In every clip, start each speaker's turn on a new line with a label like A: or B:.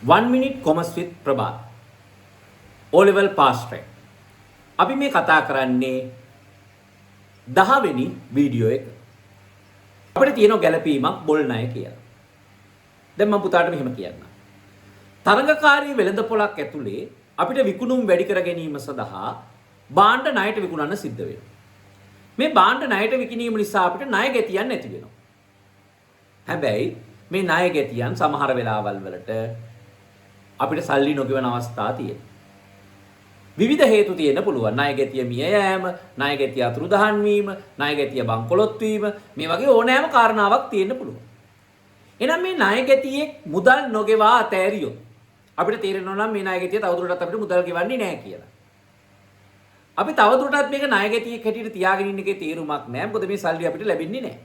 A: 1 minute commerce with Prabhat. O level pass track. අපි මේ කතා කරන්නේ 10 වෙනි වීඩියෝ එක. අපිට තියෙන ගැළපීමක් බොල් ණය කියලා. දැන් මම පුතාට මෙහෙම කියන්නම්. තරඟකාරී වෙළඳපොළක් ඇතුලේ අපිට විකුණුම් වැඩි කර ගැනීම සඳහා භාණ්ඩ ණයට විකුණන්න සිද්ධ වෙනවා. මේ භාණ්ඩ ණයට විකිණීම නිසා අපිට ණය ගැතියන් නැති වෙනවා. හැබැයි මේ ණය ගැතියන් සමහර වෙලාවල් වලට අපිට සල්ලි නොගෙවන අවස්ථා තියෙනවා. විවිධ හේතු තියෙන්න පුළුවන්. ණය ගැතිය මිය යෑම, ණය ගැතිය අතුරුදහන් වීම, ණය ගැතිය බංකොලොත් වීම, මේ වගේ ඕනෑම කාරණාවක් තියෙන්න පුළුවන්. එහෙනම් මේ ණය ගැතියේ මුදල් නොගෙවා අතෑරියොත් අපිට තේරෙනවා නම් මේ ණය ගැතිය තවදුරටත් අපිට මුදල් ගෙවන්නේ නැහැ කියලා. අපි තවදුරටත් මේක ණය ගැතියක් හැටියට තියාගෙන ඉන්න එකේ තේරුමක් නැහැ. මොකද මේ සල්ලි අපිට ලැබෙන්නේ නැහැ.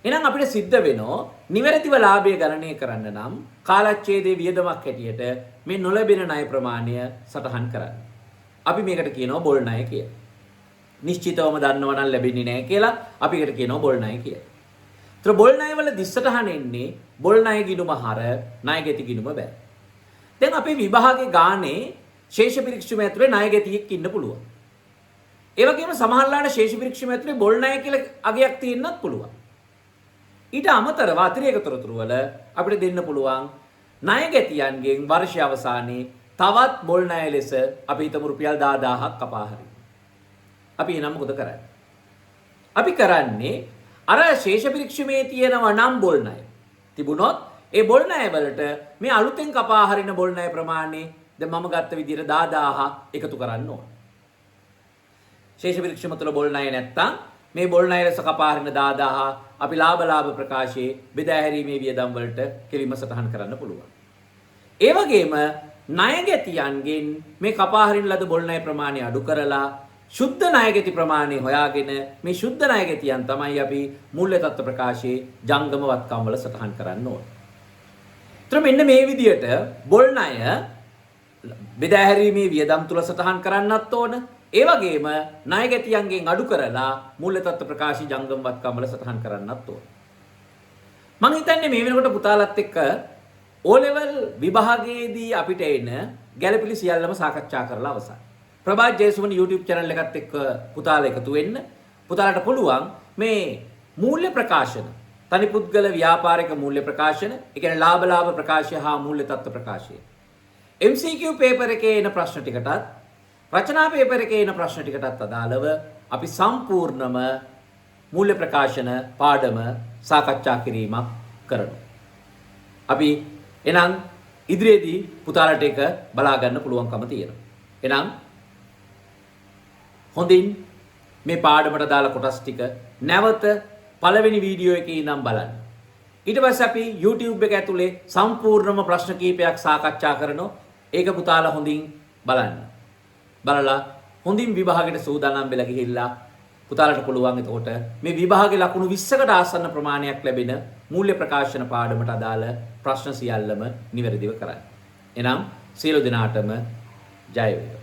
A: එහෙනම් අපිට සිද්ධ වෙනවා නිවැරදිව ලාභය ගණනය කරන්න නම් කාලච්ඡේදයේ වියදමක් හැටියට මේ නොලැබෙන ණය ප්‍රමාණය සටහන් කරන්න. අපි මේකට කියනවා බොල් ණය කියලා. නිශ්චිතවම දන්නව නම් ලැබෙන්නේ නැහැ කියලා අපි ඒකට කියනවා බොල් ණය කියලා. ඒතර බොල් ණය වල දිස්සටහන එන්නේ බොල් ණය ගිණුම හර ණය ගැති ගිණුම බෑ. දැන් අපේ විභාගේ ගානේ ශේෂ පරීක්ෂණ ඇතුලේ ණය ගැතියෙක් ඉන්න පුළුවන්. ඒ වගේම සමහරලාට ශේෂ පරීක්ෂණ ඇතුලේ බොල් ණය කියලා අගයක් තියෙන්නත් පුළුවන්. ඊට අමතරව අතිරේක තොරතුරු වල අපිට දෙන්න පුළුවන් ණය ගැතියන්ගෙන් වර්ෂ අවසානයේ තවත් බොල් ණය ලෙස අපි හිතමු රුපියල් 10000ක් කපා හරිනවා. අපි එනම් මොකද කරන්නේ? අපි කරන්නේ අර ශේෂ පරීක්ෂමේ තියෙනවා නම් බොල් ණය තිබුණොත් ඒ බොල් ණය වලට මේ අලුතෙන් කපා හරින බොල් ණය ප්‍රමාණය දැන් මම ගත්ත විදිහට 10000 එකතු කරන්න ඕන. ශේෂ පරීක්ෂම තුළ බොල් ණය නැත්තම් මේ බොල් ණය ලෙස කපා හරින 10000 අපි ලාභ ප්‍රකාශයේ බෙදා හැරීමේ වියදම් වලට කෙලින්ම සටහන් කරන්න පුළුවන්. ඒ වගේම ණය ගැතියන්ගෙන් මේ කපා හරින ලද බොල් ණය ප්‍රමාණය අඩු කරලා සුද්ධ ණය ගැති ප්‍රමාණය හොයාගෙන මේ සුද්ධ ණය ගැතියන් තමයි අපි මූල්‍ය තත්ත්ව ප්‍රකාශයේ ජංගම වත්කම් වල සටහන් කරන්න ඕන. ඒතර මෙන්න මේ විදිහට බොල් ණය බෙදා හැරීමේ වියදම් තුල සටහන් කරන්නත් ඕන. ඒ වගේම ණය ගැතියන්ගෙන් අඩු කරලා මූල්‍ය තත්ත්ව ප්‍රකාශී ජංගම වත්කම් වල සටහන් කරන්නත් ඕන. මම හිතන්නේ මේ වෙනකොට පුතාලත් එක්ක O level විභාගයේදී අපිට එන ගැළපිලි සියල්ලම සාකච්ඡා කරලා අවසන්. ප්‍රභාත් ජයසුමනි YouTube channel එකත් එක්ක පුතාලා එකතු වෙන්න. පුතාලට පුළුවන් මේ මූල්‍ය ප්‍රකාශන, තනි පුද්ගල ව්‍යාපාරික මූල්‍ය ප්‍රකාශන, ඒ කියන්නේ ලාභ ප්‍රකාශය හා මූල්‍ය තත්ත්ව ප්‍රකාශය. MCQ paper එකේ එන ප්‍රශ්න ටිකටත් රචනා paper එකේ එන ප්‍රශ්න ටිකටත් අදාළව අපි සම්පූර්ණම මූල්‍ය ප්‍රකාශන පාඩම සාකච්ඡා කිරීමක් කරනවා. අපි එහෙනම් ඉදිරියේදී පුතාලට ඒක බලා ගන්න පුළුවන්කම තියෙනවා. එහෙනම් හොඳින් මේ පාඩමට දාලා කොටස් ටික නැවත පළවෙනි වීඩියෝ එකේ ඉඳන් බලන්න. ඊට පස්සේ අපි YouTube එක ඇතුලේ සම්පූර්ණම ප්‍රශ්න කීපයක් සාකච්ඡා කරනවා. ඒක පුතාලා හොඳින් බලන්න. බලලා හොඳින් විභාගයට සූදානම් වෙලා ගිහිල්ලා පුතාලට පුළුවන් එතකොට මේ විභාගේ ලකුණු 20කට ආසන්න ප්‍රමාණයක් ලැබෙන මූල්‍ය ප්‍රකාශන පාඩමට අදාළ ප්‍රශ්න සියල්ලම නිවැරදිව කරන්න. එනම් සියලු දෙනාටම ජය වේවා.